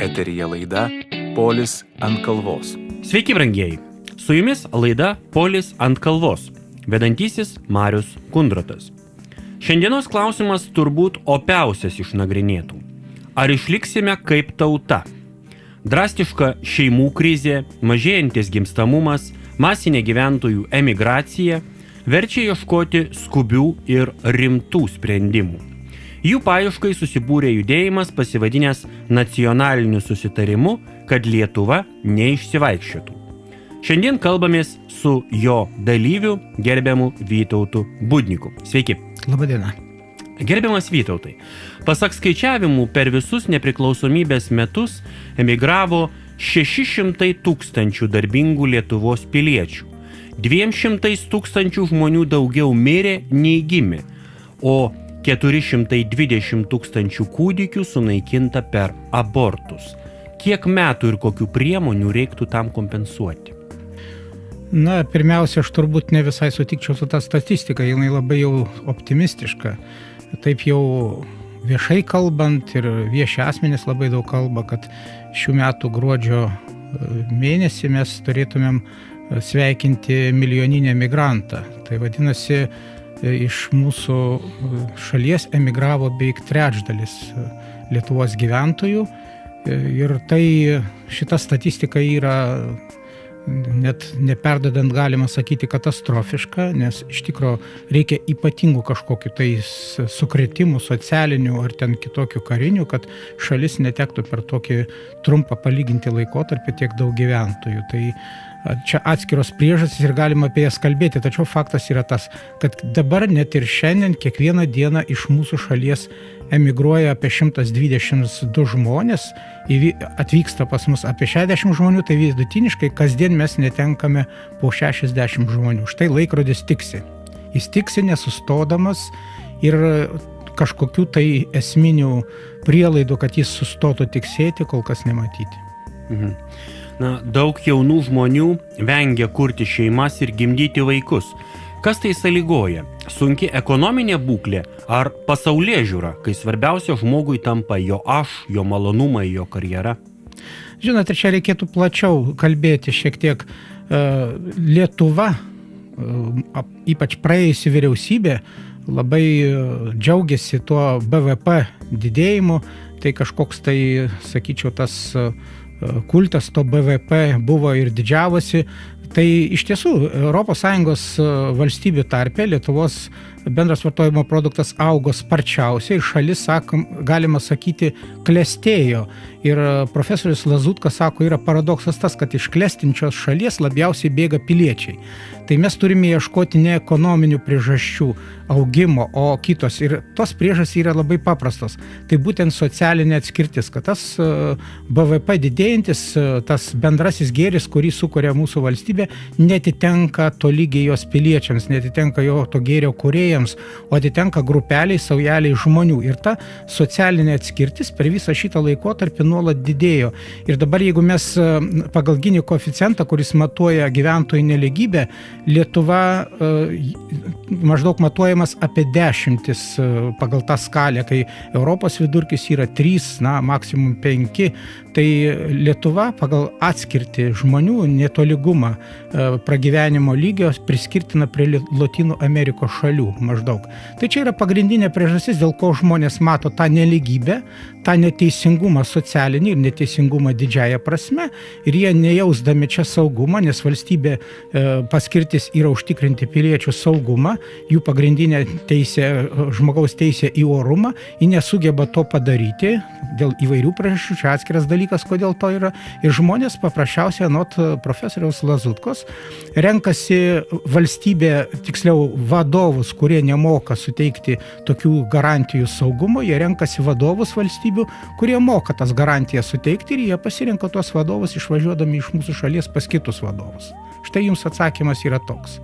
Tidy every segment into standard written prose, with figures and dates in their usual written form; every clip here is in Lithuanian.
Eteryje laida Polis ant kalvos. Sveiki, brangieji. Su jumis laida Polis ant kalvos. Vedantysis Marius Kundrotas. Šiandienos klausimas turbūt opiausias iš nagrinėtų. Ar išliksime kaip tauta? Drastiška šeimų krizė, mažėjantis gimstamumas, masinė gyventojų emigracija verčia ieškoti skubių ir rimtų sprendimų. Jų paieškai susibūrė judėjimas pasivadinęs nacionaliniu susitarimu, kad Lietuva neišsivaikščiotų. Šiandien kalbamės su jo dalyviu, gerbiamu Vytautu Budniku. Sveiki. Labadiena. Gerbiamas Vytautai, pasak skaičiavimų, per visus nepriklausomybės metus emigravo 600 000 darbingų Lietuvos piliečių. 200 000 žmonių daugiau mirė nei gimė, o 420 000 kūdikių sunaikinta per abortus. Kiek metų ir kokių priemonių reiktų tam kompensuoti? Na, pirmiausia, aš turbūt ne visai sutikčiau su ta statistika, jinai labai jau optimistiška. Taip jau viešai kalbant ir vieši asmenys labai daug kalba, kad šių metų gruodžio mėnesį mes turėtumėm sveikinti milijoninį emigrantą. Tai vadinasi, iš mūsų šalies emigravo beveik trečdalis Lietuvos gyventojų ir tai šita statistika yra net neperdedant galima sakyti katastrofiška, nes iš tikro reikia ypatingų kažkokių tai sukrėtimų, socialinių ar ten kitokių karinių, kad šalis netektų per tokį trumpą palyginti laikotarpį tiek daug gyventojų. Tai čia atskiros priežastys ir galima apie jas kalbėti, tačiau faktas yra tas, kad dabar net ir šiandien kiekvieną dieną iš mūsų šalies emigruoja apie 122 žmonės, atvyksta pas mus apie 60 žmonių, tai vidutiniškai kasdien mes netenkame po 60 žmonių. Štai laikrodis tiksi. Jis tiksi nesustodamas ir kažkokių tai esminių prielaidų, kad jis sustotų tiksėti, kol kas nematyti. Na, daug jaunų žmonių vengia kurti šeimas ir gimdyti vaikus. Kas tai sąlygoja? Sunki ekonominė būklė ar pasaulėžiūra, kai svarbiausia žmogui tampa jo aš, jo malonumai, jo karjera? Žinote, čia reikėtų plačiau kalbėti šiek tiek. Lietuva, ypač praėjusi vyriausybė, labai džiaugiasi tuo BVP didėjimu. Tai kažkoks tai, sakyčiau, tas kultas to BVP buvo ir didžiavosi. Tai iš tiesų ES valstybių tarpe Lietuvos bendras vartojimo produktas augo sparčiausiai ir šalis, galima sakyti, klestėjo. Ir profesorius Lazutkas sako, yra paradoksas tas, kad iš klestinčios šalies labiausiai bėga piliečiai. Tai mes turime ieškoti ne ekonominių priežasčių augimo, o kitos. Ir tos priežastys yra labai paprastos. Tai būtent socialinė atskirtis, kad tas BVP didėjantis, tas bendrasis gėris, kurį sukuria mūsų valstybė, netitenka tolygiai jos piliečiams, netitenka jo to gėrio kūrėjams, o atitenka grupeliai, saujeliai žmonių. Ir ta socialinė atskirtis per visą šitą laikotarpį nuolat didėjo. Ir dabar, jeigu mes pagal Gini koeficientą, kuris matuoja gyventojų nelygybę, Lietuva maždaug matuojamas apie 10 pagal tą skalę, kai Europos vidurkis yra 3, maksimum 5, tai Lietuva pagal atskirtį žmonių netolygumą pragyvenimo lygio priskirtina prie Lotynų Amerikos šalių maždaug. Tai čia yra pagrindinė priežastis, dėl ko žmonės mato tą nelygybę, tą neteisingumą socialinį ir neteisingumą didžiąją prasme, ir jie nejausdami čia saugumą, nes valstybė paskirtis yra užtikrinti piliečių saugumą, jų pagrindinė teisė, žmogaus teisė į orumą, jie nesugeba to padaryti dėl įvairių priežasčių, čia atskiras dalykas, kodėl to yra. Ir žmonės paprasčiausiai anot profesoriaus Lazutkos renkasi valstybė, tiksliau vadovus, kurie nemoka suteikti tokių garantijų saugumo, jie renkasi vadovus valstybių, kurie moka tas garantijas suteikti, ir jie pasirenka tuos vadovus išvažiuodami iš mūsų šalies pas kitus vadovus. Štai jums atsakymas yra toks.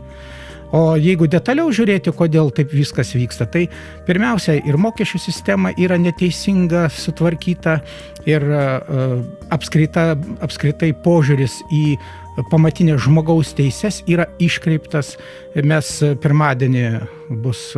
O jeigu detaliau žiūrėti, kodėl taip viskas vyksta, tai pirmiausia, ir mokesčių sistema yra neteisinga, sutvarkyta, ir apskritai požiūris į pamatinės žmogaus teises yra iškreiptas. Mes pirmadienį bus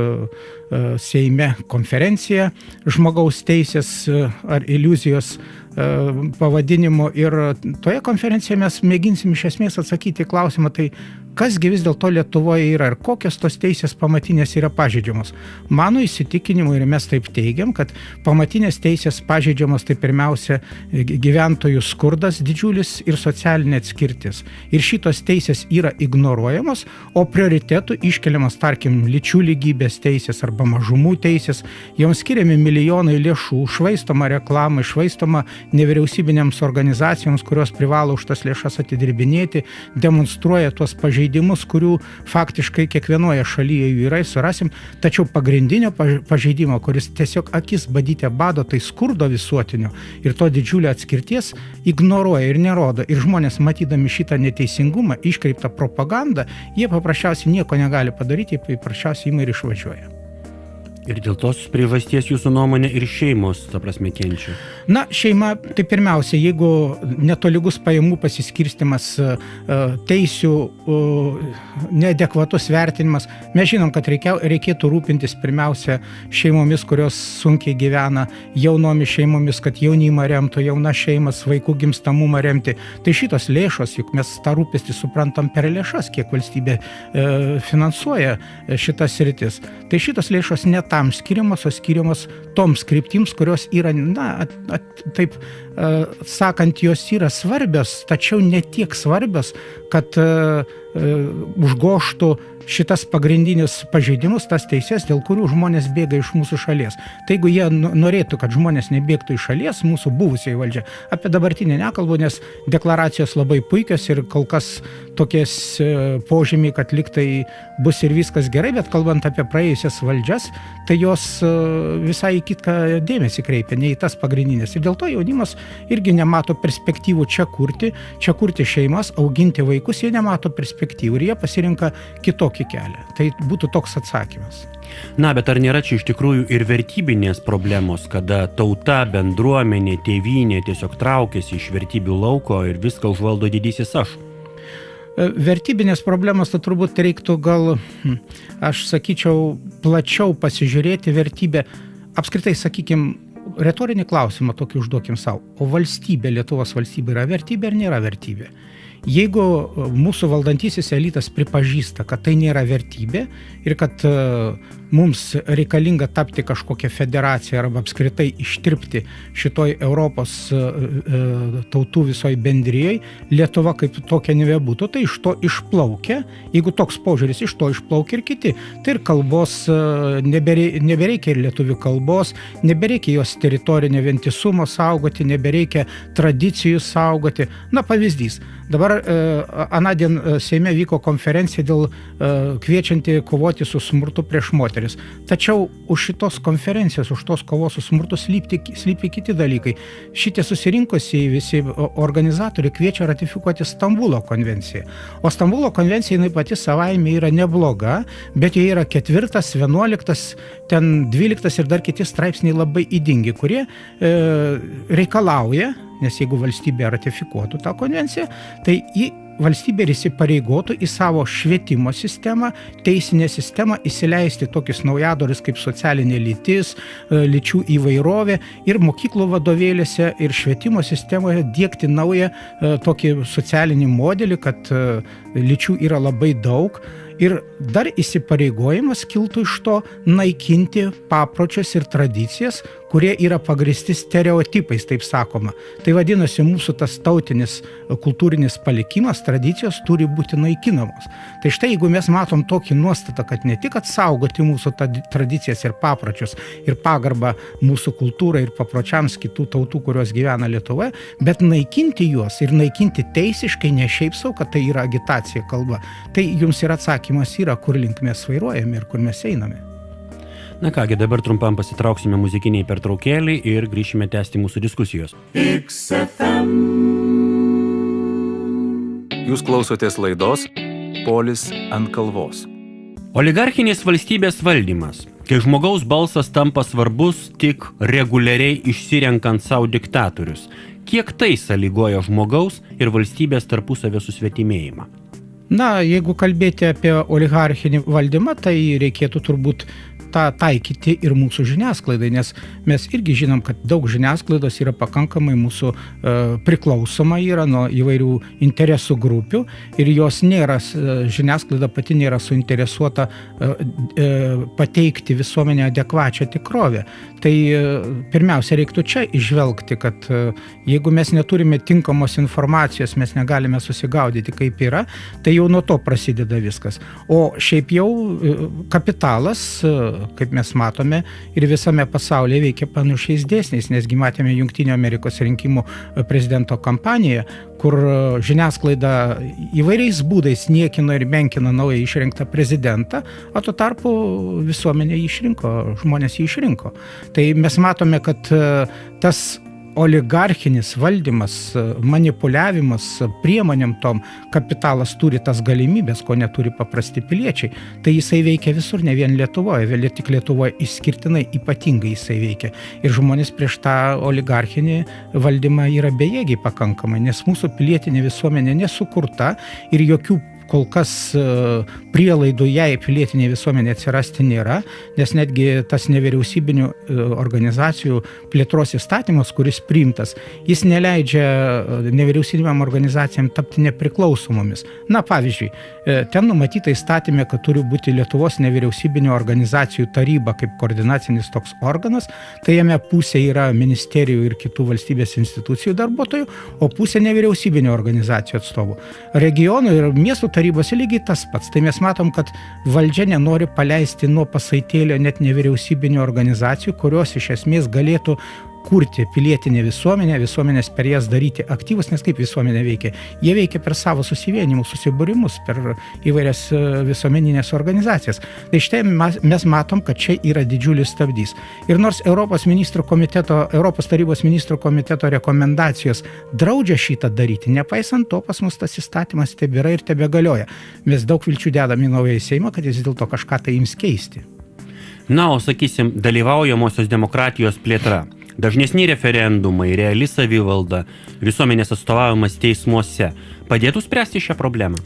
Seime konferencija žmogaus teisės ar iliuzijos pavadinimu. Ir toje konferencijoje mes mėginsim iš esmės atsakyti į klausimą, tai kasgi vis dėlto Lietuvoje yra ir kokios tos teisės pamatinės yra pažeidžiamos. Mano įsitikinimu, ir mes taip teigiam, kad pamatinės teisės pažeidžiamos tai pirmiausia gyventojų skurdas didžiulis ir socialinė atskirtis. Ir šitos teisės yra ignoruojamos, o prioritetų iškeliamas, tarkim, lyčių lygybės teisės arba mažumų teisės, joms skiriami milijonai lėšų, švaistoma reklama, švaistoma nevyriausybinėms organizacijoms, kurios privalo už tas lėšas atidirbinėti, demonstruoja tuos pažeidimus, kurių faktiškai kiekvienoje šalyje jų yra, surasim, tačiau pagrindinio pažeidimo, kuris tiesiog akis badyte bado, tai skurdo visuotinio ir to didžiulio atskirties ignoruoja ir nerodo. Ir žmonės, matydami šitą neteisingumą, iškreiptą propagandą, jie paprasčiausiai nieko negali padaryti, jie paprasčiausiai ima ir išvažiuoja. Ir dėl tos priežasties jūsų nuomonė ir šeimos, ta prasme, kenčia? Na, šeima, tai pirmiausia, jeigu netolygus pajamų pasiskirstimas, teisių neadekvatus vertinimas, mes žinom, kad reikėtų rūpintis pirmiausia šeimomis, kurios sunkiai gyvena, jaunomis šeimomis, kad jaunimą remtų, jauna šeimas, vaikų gimstamumą remti. Tai šitos lėšos, juk mes tą rūpestį suprantam per lėšas, kiek valstybė finansuoja šitas sritis. Tai šitos lėšos net tam skiriamos, o skiriamos toms kryptims, kurios yra, taip sakant, jos yra svarbios, tačiau ne tiek svarbios, kad užgoštų šitas pagrindinius pažeidimus, tas teises, dėl kurių žmonės bėga iš mūsų šalies. Tai jeigu jie norėtų, kad žmonės nebėgtų iš šalies, mūsų buvusiai valdžia, apie dabartinę nekalbu, nes deklaracijos labai puikios ir kol kas tokies požymiai, kad liktai bus ir viskas gerai, bet kalbant apie praėjusias valdžias, tai jos visai į kitką dėmesį kreipia, ne į tas pagrindinės. Ir dėl to jaunimas irgi nemato perspektyvų čia kurti šeimas, auginti vaikus, jie nemato perspektyvų ir jie pasirinka kitokį kelią. Tai būtų toks atsakymas. Na, bet ar nėra čia iš tikrųjų ir vertybinės problemos, kada tauta, bendruomenė, tėvynė tiesiog traukiasi iš vertybių lauko ir viską užvaldo didysis aš? Vertybinės problemos, tai turbūt reiktų gal, aš sakyčiau, plačiau pasižiūrėti vertybę. Apskritai, sakykim, retorinį klausimą tokį užduokim savo. O valstybė, Lietuvos valstybė yra vertybė ar nėra vertybė? Jeigu mūsų valdantysis elitas pripažįsta, kad tai nėra vertybė ir kad mums reikalinga tapti kažkokią federaciją arba apskritai ištirpti šitoj Europos tautų visoj bendrijai, Lietuva kaip tokia nebebūtų, tai iš to išplaukia, jeigu toks požiūris, iš to išplaukia ir kiti. Tai ir kalbos, nebereikia ir lietuvių kalbos, nebereikia jos teritorinio vientisumo saugoti, nebereikia tradicijų saugoti. Na, pavyzdys. Dabar anądien Seime vyko konferencija dėl kviečianti kovoti su smurtu prieš moteris. Tačiau už šitos konferencijos, už tos kovos su smurtu slypi kiti dalykai. Šitie susirinkusiai visi organizatoriai kviečia ratifikuoti Stambulo konvenciją. O Stambulo konvencija jinai pati savaime yra nebloga, bet jie yra 4, 11, ten 12 ir dar kiti straipsniai labai ydingi, kurie reikalauja, nes jeigu valstybė ratifikuotų tą konvenciją, tai valstybė įsipareigotų į savo švietimo sistemą, teisinę sistemą įsileisti tokius naujadorius kaip socialinė lytis, lyčių įvairovė ir mokyklų vadovėliuose ir švietimo sistemoje diegti naują tokį socialinį modelį, kad lyčių yra labai daug. Ir dar įsipareigojimas kiltų iš to naikinti papročius ir tradicijas, kurie yra pagristi stereotipais, taip sakoma. Tai vadinasi, mūsų tas tautinis kultūrinis palikimas, tradicijos turi būti naikinamos. Tai štai, jeigu mes matom tokį nuostatą, kad ne tik atsaugoti mūsų tradicijas ir papročius ir pagarbą mūsų kultūrai ir papročiams kitų tautų, kurios gyvena Lietuvoje, bet naikinti juos ir naikinti teisiškai, ne šiaip sau, kad tai yra agitacija kalba. Tai jums ir atsakymas yra, kur link mes vairuojame ir kur mes einame. Na kągi, dabar trumpam pasitrauksime muzikiniai pertraukėlį ir grįšime tęsti mūsų diskusijos. XFM. Jūs klausotės laidos Polis ant kalvos. Oligarchinės valstybės valdymas, kai žmogaus balsas tampa svarbus tik reguliariai išsirenkant savo diktatorius, kiek tai sąlygoja žmogaus ir valstybės tarpusavio susvetimėjimą? Na, jeigu kalbėti apie oligarchinį valdymą, tai reikėtų turbūt tą taikyti ir mūsų žiniasklaidai, nes mes irgi žinom, kad daug žiniasklaidos yra pakankamai mūsų priklausoma yra nuo įvairių interesų grupių ir jos nėra, žiniasklaida pati nėra suinteresuota pateikti visuomenę adekvačią tikrovę. Tai pirmiausia, reiktų čia išvelgti, kad jeigu mes neturime tinkamos informacijos, mes negalime susigaudyti, kaip yra, tai jau nuo to prasideda viskas. O šiaip jau kapitalas, kaip mes matome, ir visame pasaulyje veikia panašiais dėsniais, nesgi matėme Jungtinių Amerikos rinkimų prezidento kampaniją, kur žiniasklaida įvairiais būdais niekino ir menkino naują išrinktą prezidentą, o tuo tarpu visuomenė jį išrinko, žmonės jį išrinko. Tai mes matome, kad tas oligarchinis valdymas, manipuliavimas priemonėm tom, kapitalas turi tas galimybės, ko neturi paprasti piliečiai, tai jisai veikia visur, ne vien Lietuvoje, vėl tik Lietuvoje išskirtinai ypatingai jisai veikia. Ir žmonės prieš tą oligarchinį valdymą yra bejėgiai pakankamai, nes mūsų pilietinė visuomenė nesukurta ir jokių kol kas prielaidų jai pilietinė visuomenė atsirasti nėra, nes netgi tas nevyriausybinių organizacijų plėtros įstatymas, kuris priimtas, jis neleidžia nevyriausybiniam organizacijam tapti nepriklausomomis. Na, pavyzdžiui, ten numatyta įstatymė, kad turi būti Lietuvos nevyriausybinių organizacijų taryba kaip koordinacinis toks organas, tai jame pusė yra ministerijų ir kitų valstybės institucijų darbuotojų, o pusė nevyriausybinių organizacijų atstovų. Regionų ir miestų tarybose lygiai tas pats. Tai mes matom, kad valdžia nenori paleisti nuo pasaitėlio net nevyriausybinių organizacijų, kurios iš esmės galėtų kurti pilietinę visuomenę, visuomenės per jas daryti aktyvus, nes kaip visuomenė veikia? Jie veikia per savo susivienimus, susibūrimus, per įvairias visuomeninės organizacijas. Tai štai mes matom, kad čia yra didžiulis stabdys. Ir nors Europos tarybos ministrų komiteto rekomendacijos draudžia šitą daryti, nepaisant to pas mus tas įstatymas tebėra ir tebegalioja. Mes daug vilčių dedam į naująjį Seimą, kad jis dėl to kažką tai ims keisti. Na, o sakysim, dalyvaujamosios demokratijos plėtra. Dažnesni referendumai, reali savivalda, visuomenės atstovavimas teismuose padėtų spręsti šią problemą?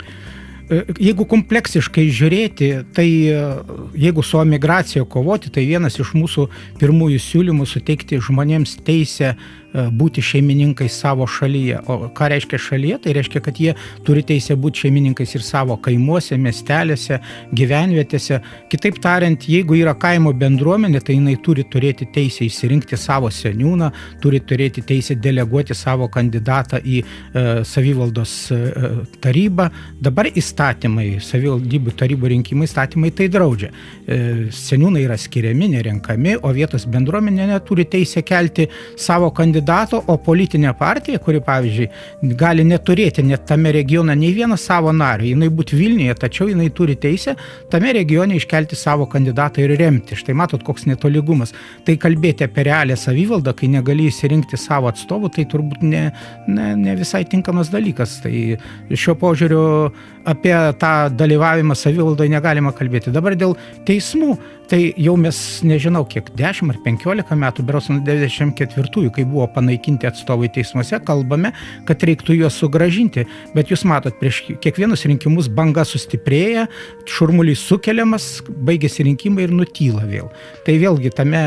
Jeigu kompleksiškai žiūrėti, tai jeigu su emigracija kovoti, tai vienas iš mūsų pirmųjų siūlymų suteikti žmonėms teisę būti šeimininkais savo šalyje. O ką reiškia šalyje? Tai reiškia, kad jie turi teisę būti šeimininkais ir savo kaimuose, miestelėse, gyvenvietėse. Kitaip tariant, jeigu yra kaimo bendruomenė, tai jinai turi turėti teisę išsirinkti savo seniūną, turi turėti teisę deleguoti savo kandidatą į savivaldos tarybą. Dabar įstatymai, savivaldybių tarybų rinkimai įstatymai tai draudžia. Seniūnai yra skiriami, nerenkami, o vietos bendruomenė neturi teisę kelti savo kandidatą, o politinė partija, kuri, pavyzdžiui, gali neturėti net tame regione nei vieną savo narį, jinai būti Vilniuje, tačiau jinai turi teisę tame regione iškelti savo kandidatą ir remti. Štai matot, koks netolygumas. Tai kalbėti apie realią savivaldą, kai negali įsirinkti savo atstovų, tai turbūt ne visai tinkamas dalykas. Tai šiuo požiūriu apie tą dalyvavimą savivaldoje negalima kalbėti. Dabar dėl teismų, tai jau mes nežinau kiek, 10 ar 15 metų, berods nuo 94-ųjų, kai buvo panaikinti atstovai teismuose, kalbame, kad reiktų juos sugrąžinti. Bet jūs matot, prieš kiekvienus rinkimus banga sustiprėja, šurmulys sukeliamas, baigėsi rinkimai ir nutyla vėl. Tai vėlgi tame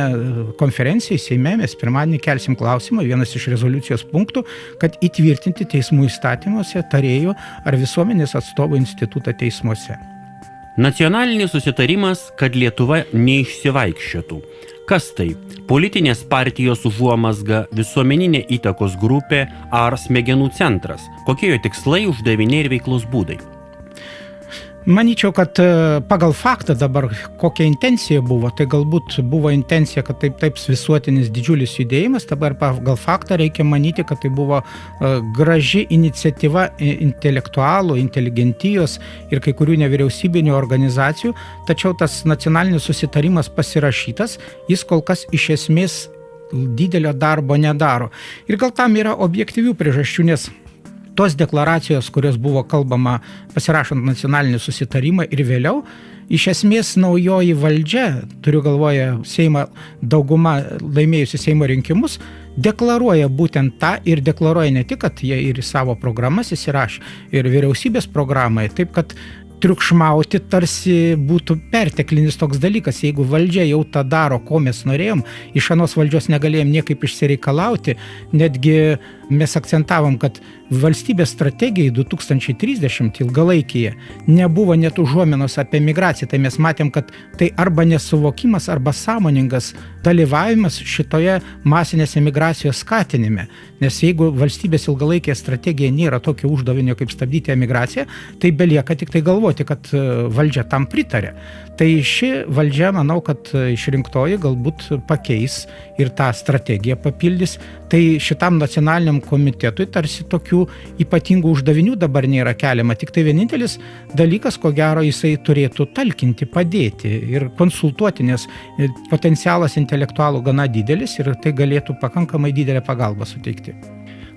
konferencijai Seime mes pirmadienį kelsim klausimą, vienas iš rezoliucijos punktų, kad įtvirtinti teismų įstatymuose tarėjų ar visuomenės atstovų institutą teismuose. Nacionalinis susitarimas, kad Lietuva neišsivaikščiotų. Kas tai? Politinės partijos užuomazga, visuomeninė įtakos grupė ar smegenų centras? Kokie jo tikslai, uždaviniai ir veiklos būdai? Manyčiau, kad pagal faktą dabar kokia intencija buvo, tai galbūt buvo intencija, kad taip visuotinis didžiulis judėjimas, dabar pagal faktą reikia manyti, kad tai buvo graži iniciatyva intelektualų, inteligentijos ir kai kurių nevyriausybinių organizacijų, tačiau tas nacionalinis susitarimas pasirašytas, jis kol kas iš esmės didelio darbo nedaro. Ir gal tam yra objektyvių priežasčių, nes tos deklaracijos, kurios buvo kalbama pasirašant nacionalinį susitarimą ir vėliau, iš esmės naujoji valdžia, turiu galvoje Seimo dauguma laimėjusi Seimo rinkimus, deklaruoja būtent tą ir deklaruoja ne tik, kad jie ir į savo programas įsirašė, ir vyriausybės programai, taip kad triukšmauti tarsi būtų perteklinis toks dalykas. Jeigu valdžia jau tą daro, ko mes norėjom, iš anos valdžios negalėjom niekaip išsireikalauti, netgi mes akcentavom, kad valstybės strategijai 2030 ilgalaikėje nebuvo net užuominos apie migraciją. Tai mes matėm, kad tai arba nesuvokimas, arba sąmoningas dalyvavimas šitoje masinės emigracijos skatinime. Nes jeigu valstybės ilgalaikėje strategija nėra tokio uždavinio, kaip stabdyti emigraciją, tai belieka tik tai galvoti, kad valdžia tam pritarė. Tai ši valdžia, manau, kad išrinktoji galbūt pakeis ir tą strategiją papildys. Tai šitam nacionaliniam komitetui tarsi tokių ypatingų uždavinių dabar nėra keliama. Tik tai vienintelis dalykas, ko gero, jisai turėtų talkinti, padėti ir konsultuoti, nes potencialas intelektualų gana didelis ir tai galėtų pakankamai didelę pagalbą suteikti.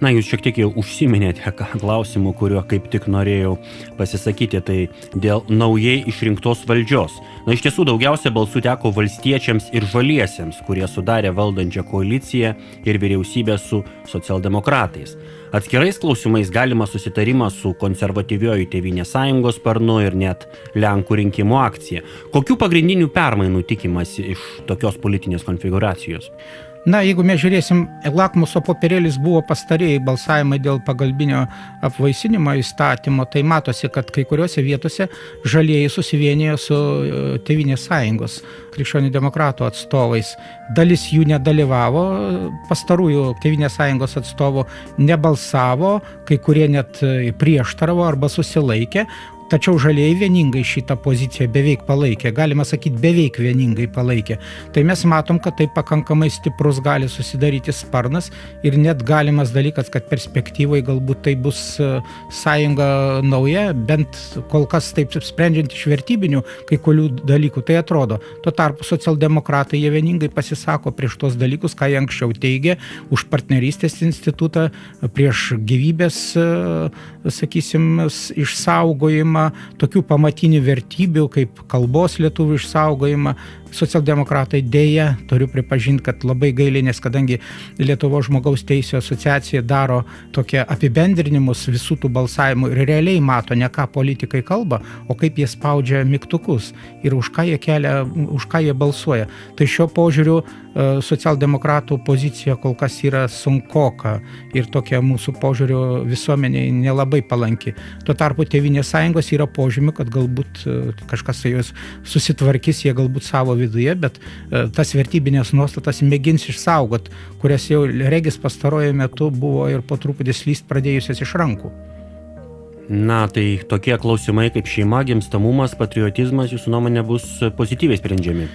Na, jūs šiek tiek jau užsiminėte klausimų, kuriuo kaip tik norėjau pasisakyti, tai dėl naujai išrinktos valdžios. Na, iš tiesų daugiausia balsų teko valstiečiams ir žaliesiems, kurie sudarė valdančią koaliciją ir vyriausybę su socialdemokratais. Atskirais klausimais galima susitarimą su konservatyvioju Tėvynės sąjungos sparnu ir net Lenkų rinkimų akcija. Kokių pagrindinių permainų tikimasi iš tokios politinės konfiguracijos? Na, jeigu mes žiūrėsim, lakmuso popierėlis buvo pastarėjai balsavimai dėl pagalbinio apvaisinimo įstatymo, tai matosi, kad kai kuriuose vietose žalieji susivienijo su Tėvynės sąjungos krikščionių demokratų atstovais. Dalis jų nedalyvavo, pastarųjų Tėvynės sąjungos atstovų nebalsavo, kai kurie net prieštaravo arba susilaikė. Tačiau žalieji vieningai šitą poziciją beveik palaikė, galima sakyti, beveik vieningai palaikė. Tai mes matom, kad tai pakankamai stiprus gali susidaryti sparnas ir net galimas dalykas, kad perspektyvoje galbūt tai bus sąjunga nauja, bent kol kas taip sprendžiant iš vertybinių kai kurių dalykų, tai atrodo. Tuo tarpu socialdemokratai jie vieningai pasisako prieš tos dalykus, ką jie anksčiau teigė, už partnerystės institutą, prieš gyvybės, sakysim, išsaugojimą, tokių pamatinių vertybių kaip kalbos lietuvių išsaugojimą. Socialdemokratai dėja, turiu pripažinti, kad labai gailiai, nes kadangi Lietuvos žmogaus teisių asociacija daro tokie apibendrinimus visų tų balsavimų ir realiai mato ne ką politikai kalba, o kaip jie spaudžia mygtukus ir už ką jie kelia, už ką jie balsuoja. Tai šiuo požiūriu socialdemokratų pozicija kol kas yra sunkoka ir tokia mūsų požiūriu visuomeniai nelabai palanki. Tuo tarpu Tėvynės sąjungos yra požymių, kad galbūt kažkas su juos susitvarkys, jie galbūt savo viduje, bet tas vertybinės nuostatas mėgins išsaugot, kurias jau regis pastaruoju metu buvo ir po truputį slyst pradėjusios iš rankų. Na, tai tokie klausimai kaip šeima, gimstamumas, patriotizmas, jūsų nuomonė, bus pozityviai sprendžiami.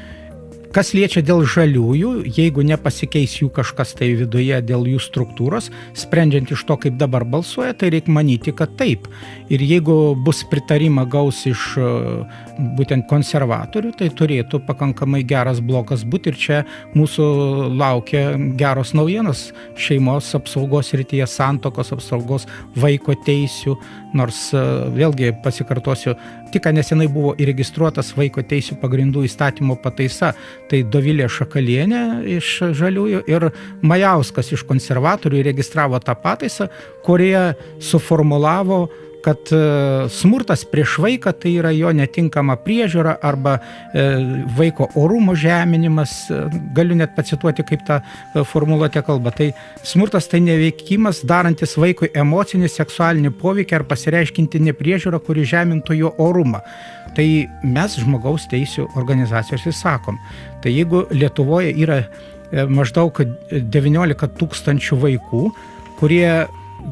Kas liečia dėl žaliųjų, jeigu nepasikeis jų kažkas tai viduje dėl jų struktūros, sprendžiant iš to, kaip dabar balsuoja, tai reikia manyti, kad taip. Ir jeigu bus pritarimą gaus iš būtent konservatorių, tai turėtų pakankamai geras blokas būti ir čia mūsų laukia geros naujienos šeimos apsaugos srityje, santuokos apsaugos, vaiko teisių, nors vėlgi pasikartosiu, tik nesenai buvo įregistruotas vaiko teisių pagrindų įstatymo pataisa, tai Dovilė Šakalienė iš žaliųjų ir Majauskas iš konservatorių įregistravo tą pataisą, kurie suformulavo, kad smurtas prieš vaiką tai yra jo netinkama priežiūra arba vaiko orumo žeminimas, galiu net pacituoti, kaip ta formuluotė kalba. Tai smurtas tai neveikimas, darantis vaikui emocinį, seksualinį poveikį ar pasireiškinti nepriežiūrą, kuri žemintų jo orumą. Tai mes žmogaus teisių organizacijos įsakom. Tai jeigu Lietuvoje yra maždaug 19 000 vaikų, kurie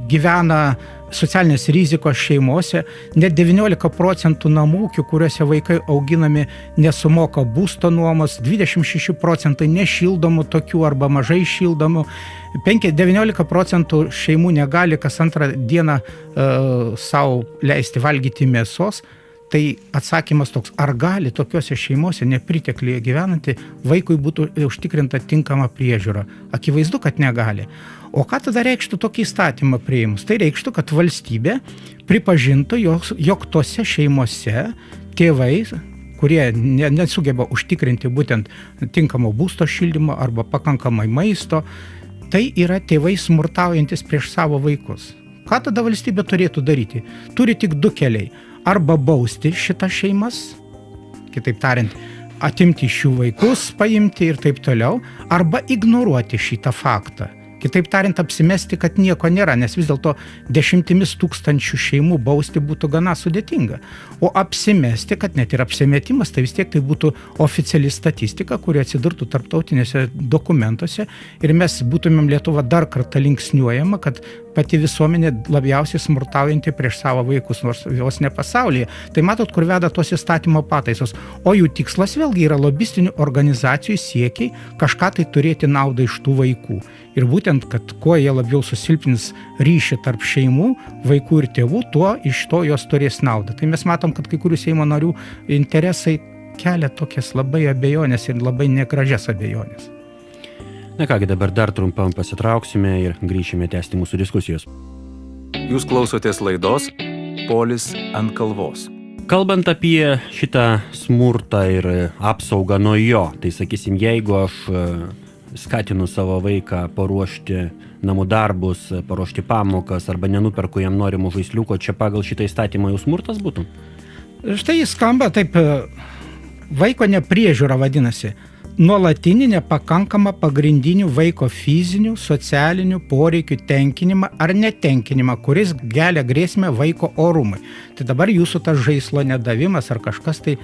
gyvena socialinės rizikos šeimose, net 19% namūkių, kuriuose vaikai auginami, nesumoka būsto nuomos, 26% nešildomų tokių arba mažai šildomų, 19% šeimų negali kas antrą dieną savo leisti valgyti mėsos. Tai atsakymas toks, ar gali tokiuose šeimose nepritekliuje gyvenanti vaikui būtų užtikrinta tinkama priežiūra? Akivaizdu, kad negali. O ką tada reikštų tokį įstatymą priėmus? Tai reikštų, kad valstybė pripažintų, jog tose šeimose tėvai, kurie nesugeba užtikrinti būtent tinkamo būsto šildymo arba pakankamai maisto, tai yra tėvai smurtaujantis prieš savo vaikus. Ką tada valstybė turėtų daryti? Turi tik du keliai. arba bausti šitas šeimas, kitaip tariant, atimti iš jų vaikus, paimti ir taip toliau, arba ignoruoti šitą faktą. Kitaip tariant, apsimesti, kad nieko nėra, nes vis dėlto dešimtimis tūkstančių šeimų bausti būtų gana sudėtinga. O apsimesti, kad net ir apsimetimas, tai vis tiek tai būtų oficiali statistika, kuri atsidurtų tarptautinėse dokumentuose ir mes būtumėm Lietuva dar kartą linksniuojama, kad pati visuomenė labiausiai smurtaujanti prieš savo vaikus, nors jos ne pasaulyje. Tai matot, kur veda tos įstatymo pataisos. O jų tikslas vėlgi yra lobistinių organizacijų siekiai kažką tai turėti naudą iš tų vaikų. Ir būtent, kad kuo jie labiau susilpnins ryšį tarp šeimų, vaikų ir tėvų, tuo iš to jos turės naudą. Tai mes matom, kad kai kurių Seimo narių interesai kelia tokias labai abejonės ir labai negražias abejonės. Na kągi, dabar dar trumpam pasitrauksime ir grįšime tęsti mūsų diskusijos. Jūs klausotės laidos Polis ant kalvos. Kalbant apie šitą smurtą ir apsaugą nuo jo, tai sakysim, jeigu aš skatinu savo vaiką paruošti namų darbus, paruošti pamokas arba nenuperku jam norimo žaisliuko, čia pagal šitą įstatymą jau smurtas būtų? Štai jis skamba taip, vaiko nepriežiūra vadinasi. Nuolatinį nepakankamą pagrindinių vaiko fizinių, socialinių poreikių tenkinimą ar netenkinimą, kuris kelia grėsmę vaiko orumui. Tai dabar jūsų tas žaislo nedavimas ar kažkas tai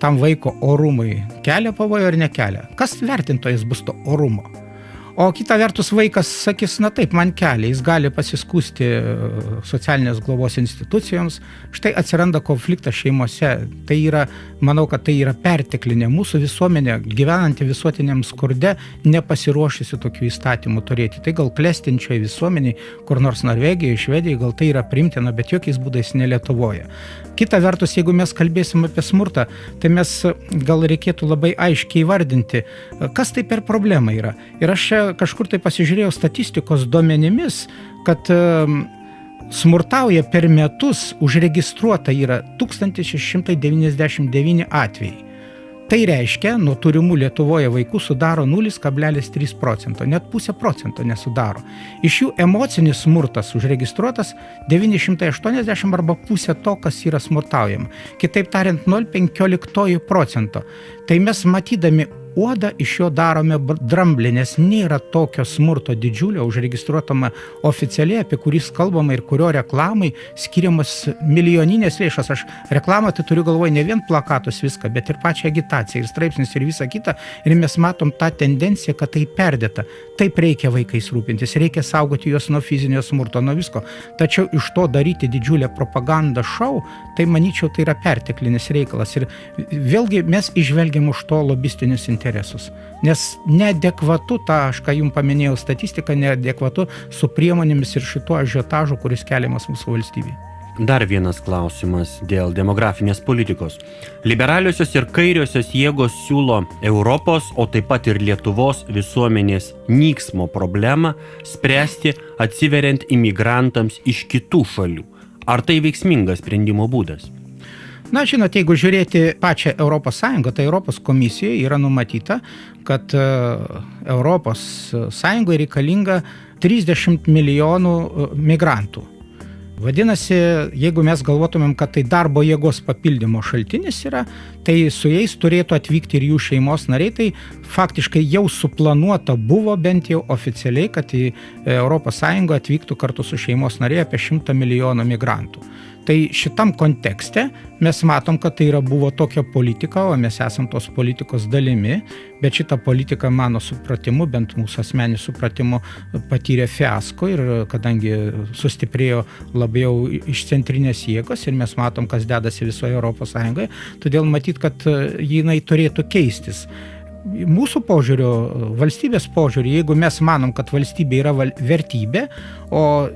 tam vaiko orumui kelia pavojų ar nekelia? Kas vertintojas bus to orumo? O kita vertus vaikas sakys, na taip, man kelia, jis gali pasiskųsti socialinės globos institucijoms, štai atsiranda konfliktas šeimose. Tai yra, manau, kad tai yra perteklinė mūsų visuomenė, gyvenanti visuotiniam skurde, nepasiruošusi tokių įstatymų turėti. Tai gal klestinčioje visuomeniai, kur nors Norvegijoje, Švedijoje, gal tai yra priimtina, bet jokiais būdais ne Lietuvoje. Kita vertus, jeigu mes kalbėsim apie smurtą, tai mes gal reikėtų labai aiškiai įvardinti, kas tai per problema yra. Ir aš kažkur tai pasižiūrėjau statistikos duomenimis, kad smurtauja per metus užregistruota yra 1699 atvejai. Tai reiškia, nuo turimų Lietuvoje vaikų sudaro 0,3%, net 0,5% nesudaro. Iš jų emocinis smurtas užregistruotas 980 arba pusė to, kas yra smurtaujama. Kitaip tariant, 0,15%. Tai mes matydami uodą iš jo darome dramblį, nes nėra tokio smurto didžiulio užregistruotama oficialiai, apie kurį kalbama ir kurio reklamai skiriamas milijoninės lėšas. Aš reklamą tai turiu galvoje ne vien plakatus viską, bet ir pačią agitaciją, ir straipsnius, ir visą kitą. Ir mes matom tą tendenciją, kad tai perdėta. Taip reikia vaikais rūpintis, reikia saugoti juos nuo fizinio smurto, nuo visko. Tačiau iš to daryti didžiulę propagandą šou, tai manyčiau, tai yra perteklinis reikalas. Ir vėlgi mes išvelgiam už to lobistinius interesus. Nes neadekvatu, aš ką jums paminėjau, statistika neadekvatu su priemonėmis ir šituo ažiotažu, kuris keliamas mūsų valstybėje. Dar vienas klausimas dėl demografinės politikos. Liberaliosios ir kairiosios jėgos siūlo Europos, o taip pat ir Lietuvos visuomenės nyksmo problemą spręsti atsiveriant imigrantams iš kitų šalių. Ar tai veiksmingas sprendimo būdas? Na, žinot, jeigu žiūrėti pačią Europos Sąjungą, tai Europos komisijoje yra numatyta, kad Europos Sąjungoje reikalinga 30 milijonų migrantų. Vadinasi, jeigu mes galvotumėm, kad tai darbo jėgos papildymo šaltinis yra, tai su jais turėtų atvykti ir jų šeimos nariai, tai faktiškai jau suplanuota buvo bent jau oficialiai, kad į Europos Sąjungą atvyktų kartu su šeimos nariai apie 100 milijonų migrantų. Tai šitam kontekste mes matom, kad tai buvo tokia politika, o mes esam tos politikos dalimi, bet šita politika, mano supratimu, bent mūsų asmenį supratimu, patyrė fiasko ir kadangi sustiprėjo labiau iš centrinės jėgos ir mes matom, kas dedasi visoje Europos Sąjungoje, todėl matyt, kad jinai turėtų keistis. Mūsų požiūrio, valstybės požiūrį, jeigu mes manom, kad valstybė yra vertybė, o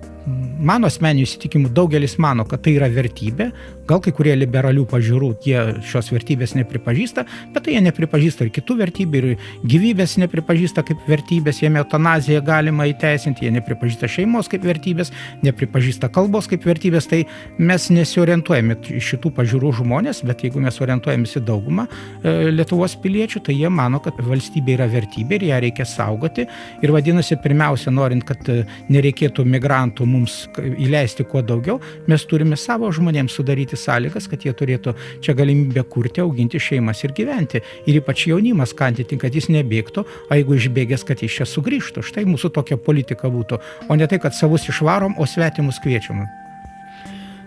mano asmeniniu įsitikinimu daugelis mano, kad tai yra vertybė, gal kai kurie liberalių pažiūrų jie šios vertybės nepripažįsta, bet tai jie nepripažįsta ir kitų vertybių, ir gyvybės nepripažįsta kaip vertybės, jiem eutanaziją galima įteisinti, jie nepripažįsta šeimos kaip vertybės, nepripažįsta kalbos kaip vertybės, tai mes nesiorientuojame šitų pažiūrų žmonės, bet jeigu mes orientuojamės į daugumą Lietuvos piliečių, tai jie mano, kad valstybė yra vertybė ir ją reikia saugoti ir vadinasi, pirmiausia, norint, kad nereikėtų migrantų mums įleisti kuo daugiau, mes turime savo žmonėms sudaryti sąlygas, kad jie turėtų čia galimybę kurti, auginti šeimas ir gyventi. Ir ypač jaunimas skatinti, kad jis nebėgtų, o jeigu išbėgęs, kad jis čia sugrįžtų. Štai mūsų tokia politika būtų, o ne tai, kad savus išvarom, o svetimus kviečiam.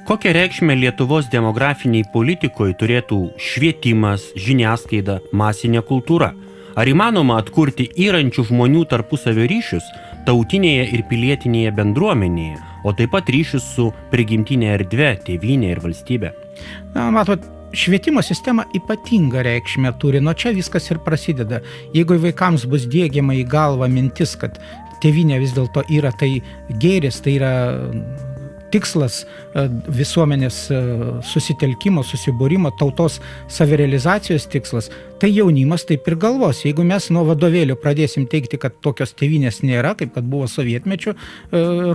Kokią reikšmę Lietuvos demografiniai politikoje turėtų švietimas, žiniasklaida, masinė kultūra? Ar įmanoma atkurti įrančių žmonių tarpusavio ryšius tautinėje ir pilietinėje bendruomenėje, o taip pat ryšius su prigimtinė erdve, tėvynė ir valstybė? Na, matot, švietimo sistema ypatingą reikšmę turi, nuo čia viskas ir prasideda. Jeigu vaikams bus diegiama į galvą mintis, kad tėvynė vis dėlto yra tai gėris, tai yra tikslas visuomenės susitelkimo, susibūrimo, tautos savirealizacijos tikslas, tai jaunimas taip ir galvos. Jeigu mes nuo vadovėlių pradėsim teikti, kad tokios tėvynės nėra, kaip kad buvo sovietmečiu,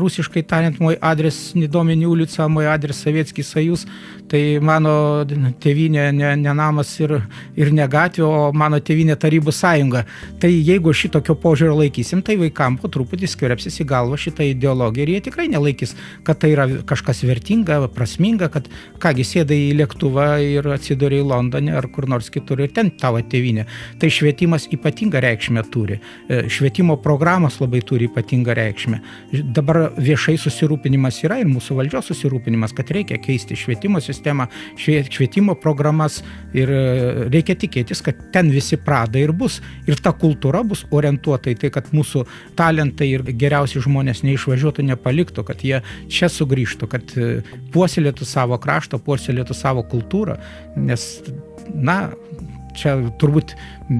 rusiškai tariant, moj adres nedomeni ulica, moj adres Sovietskis Sojuz, tai mano tėvynė ne namas ir ne gatvė, o mano tėvynė Tarybų sąjunga. Tai jeigu šitokio požiūrio laikysim, tai vaikam po truputį skverbsis į galvą šitą ideologiją ir jie tikrai nelaikys, kad tai yra kažkas vertinga, prasminga, kad kągi sėdai į lėktuvą ir atsiduri į Londone ar kur nors kitur ir ten tavo tėvynė. Tai švietimas ypatingą reikšmę turi. Švietimo programos labai turi ypatingą reikšmę. Dabar viešai susirūpinimas yra ir mūsų valdžios susirūpinimas, kad reikia keisti švietimo sistemą, švietimo programas ir reikia tikėtis, kad ten visi pradai ir bus. Ir ta kultūra bus orientuota į tai, kad mūsų talentai ir geriausi žmonės neišvažiuotų, nepaliktų, kad jie čia sugrįžtų, kad puoselėtų savo kraštą, puoselėtų savo kultūrą, nes, na, čia turbūt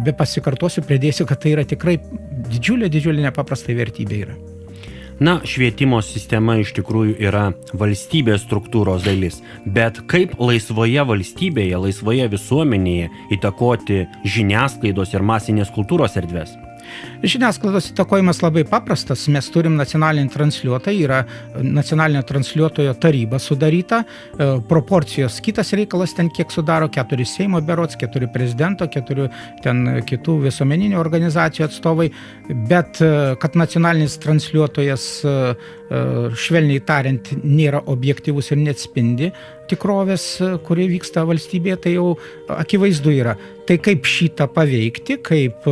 be pasikartosiu, pridėsiu, kad tai yra tikrai didžiulė nepaprastai vertybė yra. Na, švietimo sistema iš tikrųjų yra valstybės struktūros dalis, bet kaip laisvoje valstybėje, laisvoje visuomenėje įtakoti žiniasklaidos ir masinės kultūros erdvės? Žiniasklaidos įtakojimas labai paprastas. Mes turim nacionalinį transliuotoją, yra nacionalinio transliuotojo taryba sudaryta, proporcijos kitas reikalas ten kiek sudaro, 4 Seimo berods, 4 prezidento, 4 ten kitų visuomeninių organizacijų atstovai, bet kad nacionalinis transliuotojas švelniai tariant nėra objektyvus ir neatspindi tikrovės, kuri vyksta valstybėje, tai jau akivaizdu yra. Tai kaip šitą paveikti, kaip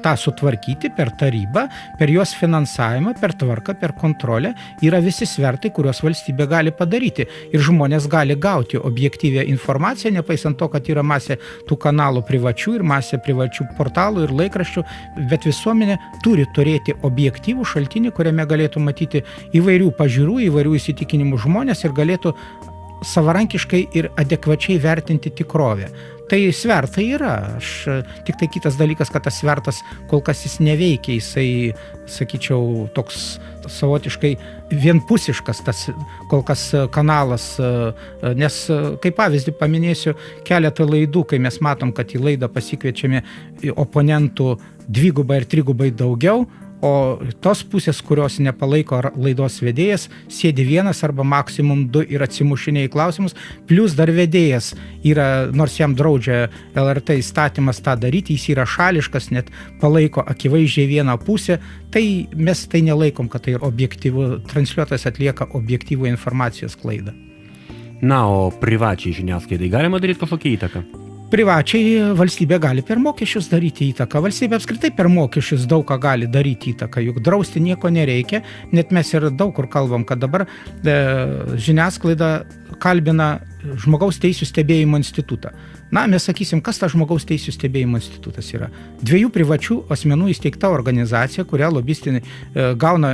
tą sutvarkyti per tarybą, per jos finansavimą, per tvarką, per kontrolę, yra visi svertai, kuriuos valstybė gali padaryti. Ir žmonės gali gauti objektyvią informaciją, nepaisant to, kad yra masė tų kanalų privačių ir masė privačių portalų ir laikraščių, bet visuomenė turi turėti objektyvų šaltinį, kuriame galėtų matyti įvairių pažiūrų, įvairių įsitikinimų žmonės ir galėtų savarankiškai ir adekvačiai vertinti tikrovę. Tai svertai yra. Tik tai kitas dalykas, kad tas svertas kol kas jis neveikia, jisai, sakyčiau, toks savotiškai vienpusiškas tas kol kas kanalas, nes kaip pavyzdį paminėsiu keletą laidų, kai mes matom, kad į laidą pasikviečiami oponentų 2 ir 3 daugiau, o tos pusės, kurios nepalaiko laidos vedėjas, sėdi 1 arba maksimum 2 ir atsimušinėja į klausimus, plus dar vedėjas yra, nors jam draudžia LRT įstatymas tą daryti, jis yra šališkas, net palaiko akivaizdžiai vieną pusę, tai mes tai nelaikom, kad tai objektyvų, transliuotojas atlieka objektyvų informacijos klaidą. Na, o privačiai žiniasklaidai galima daryti kažkokią įtaką? Privačiai valstybė gali per mokesčius daryti įtaką. Valstybė apskritai per mokesčius daug ką gali daryti įtaką, juk drausti nieko nereikia. Net mes ir daug kur kalbam, kad dabar žiniasklaida kalbina Žmogaus teisių stebėjimo institutą. Na, mes sakysim, kas tas Žmogaus teisių stebėjimo institutas yra. 2 privačių asmenų įsteigta organizacija, kurią lobistinai gauna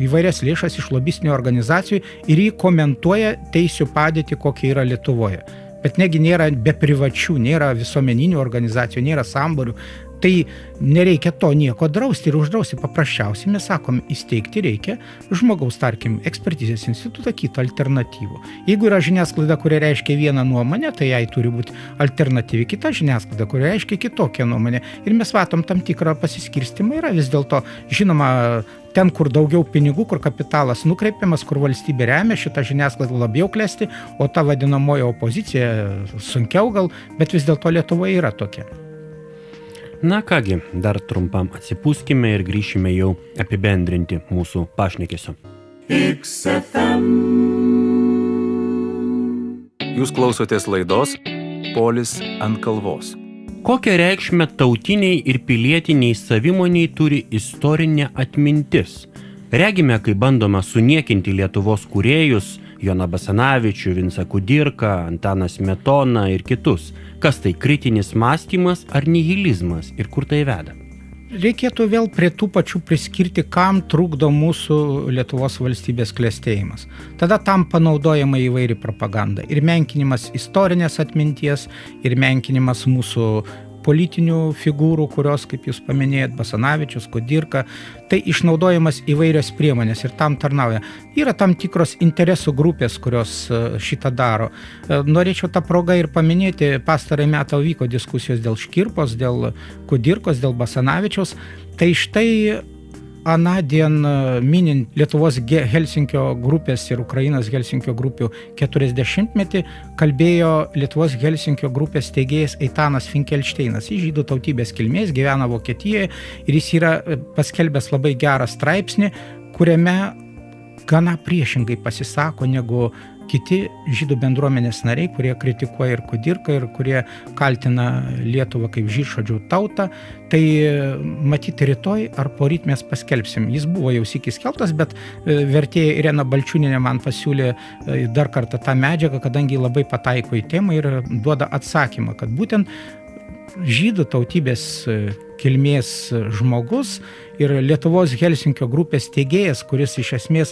įvairias lėšas iš lobistinių organizacijų ir jį komentuoja teisių padėtį, kokia yra Lietuvoje. Bet negi nėra be privačių, nėra visuomeninių organizacijų, nėra samborių. Tai nereikia to nieko drausti ir uždrausti. Paprasčiausiai mes sakom, įsteigti reikia žmogaus, tarkim, ekspertizės institutą, kitą alternatyvų. Jeigu yra žiniasklaida, kuria reiškia vieną nuomonę, tai jai turi būti alternatyvi kita žiniasklaida, kuria reiškia kitokią nuomonę. Ir mes matom tam tikrą pasiskirstimą. Yra vis dėlto, žinoma, ten, kur daugiau pinigų, kur kapitalas nukreipiamas, kur valstybė remia, šitą žiniasklaidą labiau klesti, o ta vadinamoji opozicija sunkiau gal, bet vis dėlto Lietuvoje yra tokia. Na kągi, dar trumpam atsipūskime ir grįšime jau apibendrinti mūsų pašnekesio. Jūs klausotės laidos Polis ant kalvos. Kokią reikšmę tautiniai ir pilietiniai savimoniai turi istorinė atmintis? Regime, kai bandoma suniekinti Lietuvos kūrėjus, Joną Basanavičių, Vincą Kudirką, Antaną Smetoną ir kitus. Kas tai kritinis mąstymas ar nihilizmas ir kur tai veda? Reikėtų vėl prie tų pačių priskirti, kam trukdo mūsų Lietuvos valstybės klestėjimas. Tada tam panaudojama įvairi propaganda. Ir menkinimas istorinės atminties, ir menkinimas mūsų politinių figūrų, kurios, kaip jūs paminėjot, Basanavičius, Kudirka, tai išnaudojamas įvairios priemonės ir tam tarnauja. Yra tam tikros interesų grupės, kurios šitą daro. Norėčiau tą progą ir paminėti, pastarąjį metą vyko diskusijos dėl Škirpos, dėl Kudirkos, dėl Basanavičiaus. Tai štai anądien minint Lietuvos Helsinkio grupės ir Ukrainos Helsinkio grupių 40-metį kalbėjo Lietuvos Helsinkio grupės steigėjas Eitanas Finkelšteinas. Jis žydų tautybės kilmės, gyvena Vokietijoje ir jis yra paskelbęs labai gerą straipsnį, kuriame gana priešingai pasisako negu kiti žydų bendruomenės nariai, kurie kritikuoja ir Kudirką ir kurie kaltina Lietuvą kaip žydšaudžių tautą. Tai matyti rytoj ar poryt mes paskelbsim. Jis buvo jau sykį skelbtas, bet vertėja Irena Balčiūnienė man pasiūlė dar kartą tą medžiagą, kadangi labai pataiko į temą ir duoda atsakymą, kad būtent žydų tautybės kilmės žmogus ir Lietuvos Helsinkio grupės steigėjas, kuris iš esmės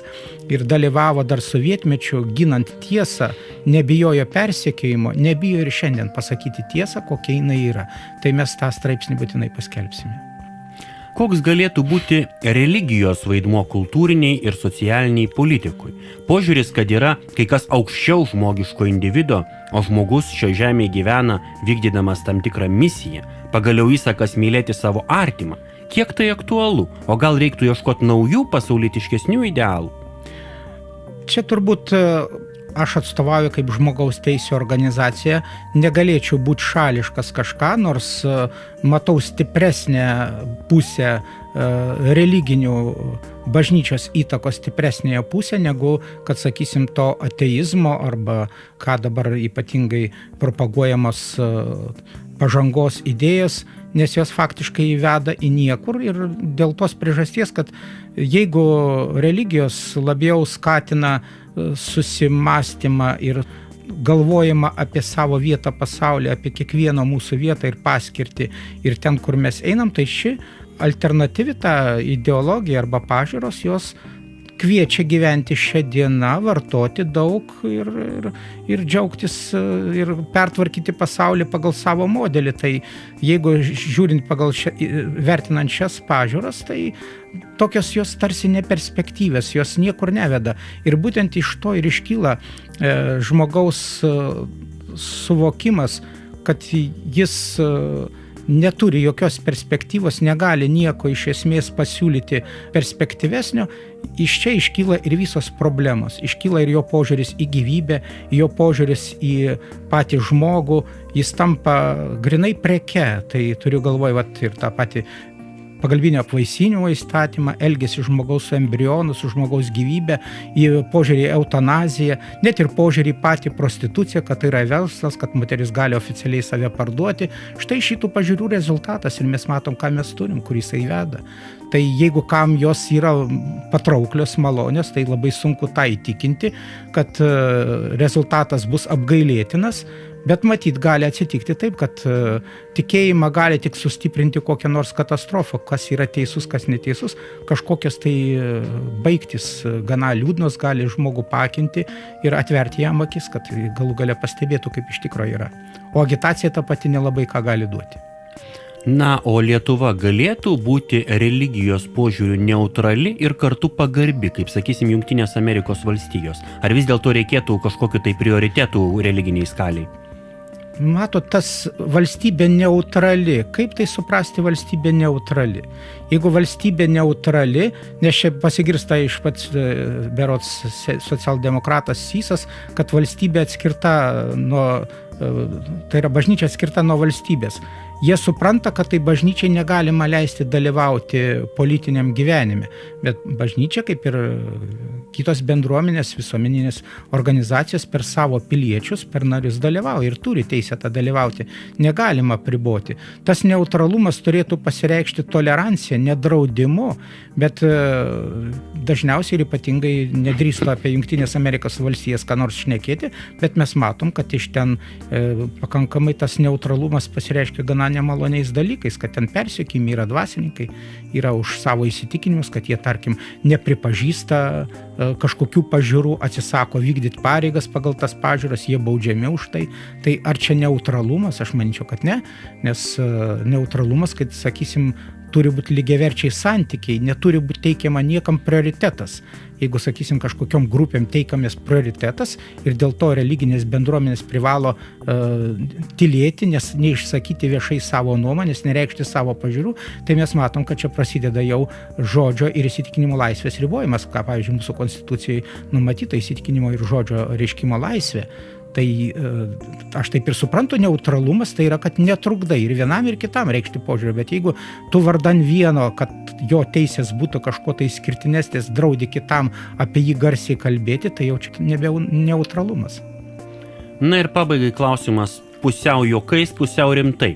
ir dalyvavo dar sovietmečiu ginant tiesą, nebijojo persekiojimo, nebijo ir šiandien pasakyti tiesą, kokia jinai yra. Tai mes tą straipsnį būtinai paskelbsime. Koks galėtų būti religijos vaidmuo kultūriniai ir socialiniai politikui? Požiūris, kad yra kai kas aukščiau žmogiško individo, o žmogus šio žemėje gyvena vykdydamas tam tikrą misiją, pagaliau įsakas mylėti savo artimą. Kiek tai aktualu? O gal reiktų ieškoti naujų pasaulitiškesnių idealų? Čia turbūt aš atstovauju kaip žmogaus teisių organizacija, negalėčiau būti šališkas kažką, nors matau stipresnę pusę religinių bažnyčios įtakos stipresnėje pusė, negu, kad sakysim, to ateizmo arba ką dabar ypatingai propaguojamos pažangos idėjas, nes jos faktiškai veda į niekur ir dėl tos priežasties, kad jeigu religijos labiau skatina susimąstymą ir galvojimą apie savo vietą pasaulyje, apie kiekvieno mūsų vietą ir paskirtį ir ten, kur mes einam, tai ši alternatyvi ta ideologija arba pažiūros, jos kviečia gyventi šią dieną, vartoti daug ir džiaugtis ir pertvarkyti pasaulį pagal savo modelį. Tai jeigu žiūrint vertinant šias pažiūras, tai tokios jos tarsi neperspektyvės, jos niekur neveda. Ir būtent iš to ir iškyla žmogaus suvokimas, kad jis neturi jokios perspektyvos, negali nieko iš esmės pasiūlyti perspektyvesnio, iš čia iškyla ir visos problemos. Iškyla ir jo požiūris į gyvybę, jo požiūris į patį žmogų, jis tampa grinai preke, tai turiu galvoj ir tą patį pagalbinio apvaisinimo įstatymą, elgesį žmogaus su embrionu, su žmogaus gyvybė, į požiūrį į eutanaziją, net ir požiūrį į patį prostituciją, kad tai yra verslas, kad moteris gali oficialiai save parduoti. Štai šitų pažiūrų rezultatas ir mes matom, ką mes turim, kur jisai veda. Tai jeigu kam jos yra patrauklios, malonios, tai labai sunku tą įtikinti, kad rezultatas bus apgailėtinas. Bet matyt, gali atsitikti taip, kad tikėjimą gali tik sustiprinti kokią nors katastrofą, kas yra teisus, kas neteisus, kažkokios tai baigtis gana liūdnos gali žmogų pakinti ir atverti jam akis, kad galų gale pastebėtų, kaip iš tikrųjų yra. O agitacija ta pati nelabai ką gali duoti. Na, o Lietuva galėtų būti religijos požiūrių neutrali ir kartu pagarbi, kaip sakysim, Jungtinės Amerikos valstijos? Ar vis dėlto reikėtų kažkokiu tai prioritetų religiniai skaliai? Matot, tas valstybė neutrali. Kaip tai suprasti valstybė neutrali? Jeigu valstybė neutrali, nes čia pasigirsta iš pats berods socialdemokratas Sysas, kad valstybė atskirta nuo, tai yra bažnyčia atskirta nuo valstybės. jie supranta, kad tai bažnyčiai negalima leisti dalyvauti politiniam gyvenime. Bet bažnyčia, kaip ir kitos bendruomenės, visuomeninės organizacijos per savo piliečius, per narius dalyvauja ir turi teisę tą dalyvauti. Negalima priboti. Tas neutralumas turėtų pasireikšti toleranciją, nedraudimu, bet dažniausiai ir ypatingai nedrįstu apie Jungtinės Amerikos valstijas ką nors šnekėti, bet mes matom, kad iš ten pakankamai tas neutralumas pasireiškia gana nemaloniais dalykais, kad ten persekiojami yra dvasininkai, yra už savo įsitikinimus, kad jie, tarkim, nepripažįsta kažkokių pažiūrų, atsisako vykdyti pareigas pagal tas pažiūras, jie baudžiami už tai. Tai ar čia neutralumas? Aš manyčiau, kad ne, nes neutralumas, kad, sakysim, turi būti lygiaverčiai santykiai, neturi būti teikiama niekam prioritetas. Jeigu, sakysim, kažkokiom grupėm teikiamas prioritetas ir dėl to religinės bendruomenės privalo tylėti, nes neišsakyti viešai savo nuomonės, nereikšti savo pažiūrų, tai mes matom, kad čia prasideda jau žodžio ir įsitikinimo laisvės ribojimas, ką, pavyzdžiui, mūsų konstitucijai numatyta įsitikinimo ir žodžio reiškimo laisvė. Tai aš taip ir suprantu, neutralumas tai yra, kad netrukdai ir vienam ir kitam reikšti požiūrį, bet jeigu tu vardan vieno, kad jo teisės būtų kažko tai skirtinesnės, draudi kitam apie jį garsiai kalbėti, tai jau čia nebe neutralumas. Na ir pabaigai klausimas pusiau juokais, pusiau rimtai.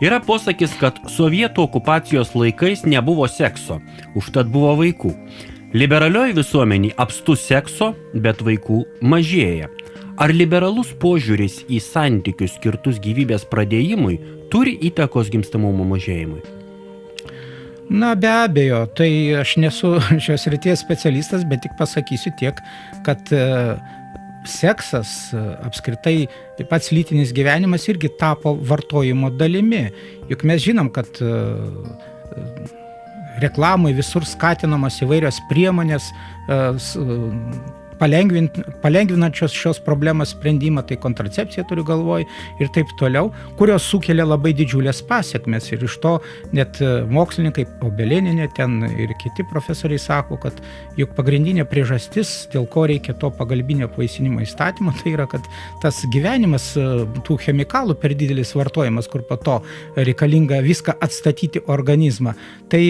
Yra posakis, kad sovietų okupacijos laikais nebuvo sekso, užtat buvo vaikų. Liberalioj visuomeniai apstu sekso, bet vaikų mažėja. Ar liberalus požiūris į santykius skirtus gyvybės pradėjimui turi įtakos gimstamumo mažėjimui? Na, be abejo, tai aš nesu šios srities specialistas, bet tik pasakysiu tiek, kad seksas, apskritai pats lytinis gyvenimas irgi tapo vartojimo dalimi. Juk mes žinom, kad reklamai visur skatinamos įvairios priemonės, palengvinančios šios problemos sprendimą, tai kontracepcija turiu galvoj ir taip toliau, kurios sukelia labai didžiulės pasekmes. Ir iš to net mokslininkai, Obelėnienė ten ir kiti profesoriai sako, kad juk pagrindinė priežastis, dėl ko reikia to pagalbinio apvaisinimo įstatymo, tai yra, kad tas gyvenimas, tų chemikalų per didelis vartojimas, kur po to reikalinga viską atstatyti organizmą. Tai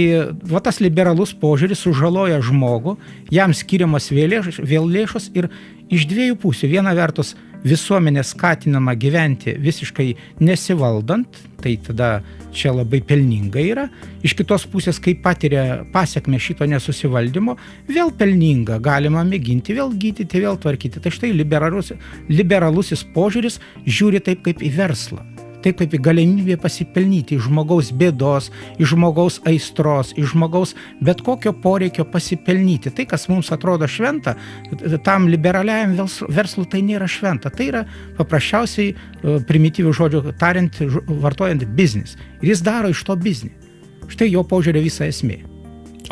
va, tas liberalus požiūris sužaloja žmogų, jam skiriamas vėl lėšos ir iš dviejų pusių. Viena vertus visuomenė skatinama gyventi visiškai nesivaldant, tai tada čia labai pelninga yra. Iš kitos pusės, kai patiria pasekmę šito nesusivaldymo, vėl pelninga, galima mėginti, vėl gydyti, vėl tvarkyti. Tai štai liberalusis požiūris žiūri taip kaip į verslą. Taip kaip į galimybę pasipelnyti iš žmogaus bėdos, iš žmogaus aistros, iš žmogaus bet kokio poreikio pasipelnyti. Tai, kas mums atrodo šventa, tam liberaliajam verslui tai nėra šventa. Tai yra paprasčiausiai primityvių žodžių tariant, vartojant biznis. Ir jis daro iš to biznį. Štai jo požiūrio visa esmė.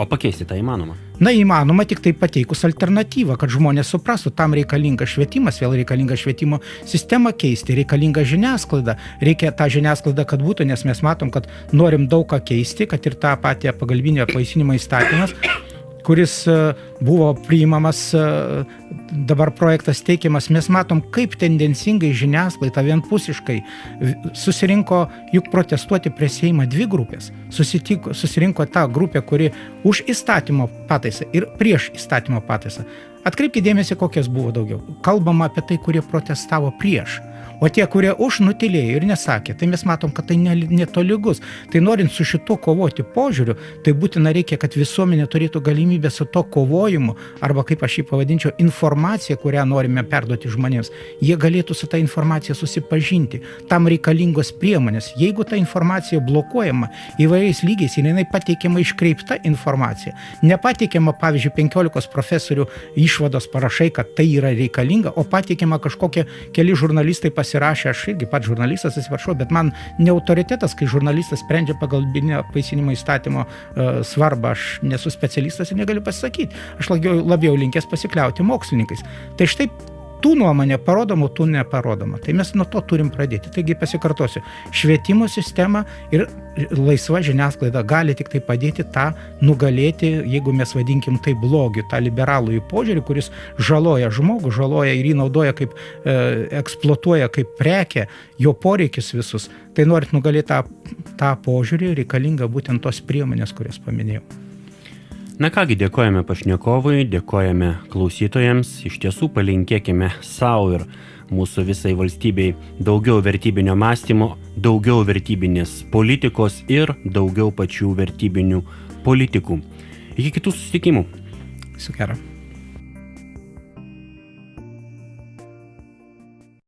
O pakeisti tai įmanoma? Na, įmanoma tik tai pateikus alternatyvą, kad žmonės suprastų, tam reikalinga švietimas, vėl reikalinga švietimo sistemą keisti, reikalinga žiniasklaida, reikia tą žiniasklaidą, kad būtų, nes mes matom, kad norim daug ką keisti, kad ir tą patį pagalbinio apvaisinimo įstatymas, kuris buvo priimamas, dabar projektas teikiamas, mes matom, kaip tendencingai žiniasklaida vienpusiškai susirinko juk protestuoti prie Seimą dvi grupės. Susirinko ta grupė, kuri už įstatymo pataisą ir prieš įstatymo pataisą. Atkreipkite dėmesį, kokios buvo daugiau. Kalbama apie tai, kurie protestavo prieš. O tie, kurie už, nutylėjo ir nesakė, tai mes matom, kad tai netolygus. Tai norint su šituo kovoti požiūriu, tai būtina reikia, kad visuomenė turėtų galimybę su to kovojimu, arba kaip aš jį pavadinčiau, informacija, kurią norime perduoti žmonėms, jie galėtų su ta informacija susipažinti. Tam reikalingos priemonės. Jeigu ta informacija blokuojama įvairiais lygiais ir jinai pateikiama iškreipta informacija, nepateikiama, pavyzdžiui, 15 profesorių išvados parašai, kad tai yra reikalinga, o pateikiama kažkokie keli žurnalistai pasirašė, aš irgi pats žurnalistas, atsiprašau, bet man ne autoritetas, kai žurnalistas sprendžia pagalbinio apvaisinimo įstatymo svarbą, aš nesu specialistas ir negaliu pasakyti. Aš labiau linkęs pasikliauti mokslininkais. Tai štai tų nuomonė parodoma, tų neparodoma. Tai mes nuo to turim pradėti. Taigi pasikartosiu, švietimo sistema ir laisva žiniasklaida gali tik tai padėti tą nugalėti, jeigu mes vadinkim tai blogiu, tą liberalųjų požiūrį, kuris žaloja žmogų, žaloja ir jį naudoja kaip, eksploatuoja kaip prekę, jo poreikis visus. Tai norint nugalėti tą požiūrį, reikalinga būtent tos priemonės, kurias paminėjau. Na kągi, dėkojame pašnekovui, dėkojame klausytojams, iš tiesų palinkėkime savo ir mūsų visai valstybei daugiau vertybinio mąstymo, daugiau vertybinės politikos ir daugiau pačių vertybinių politikų. Iki kitų susitikimų. Viso gero.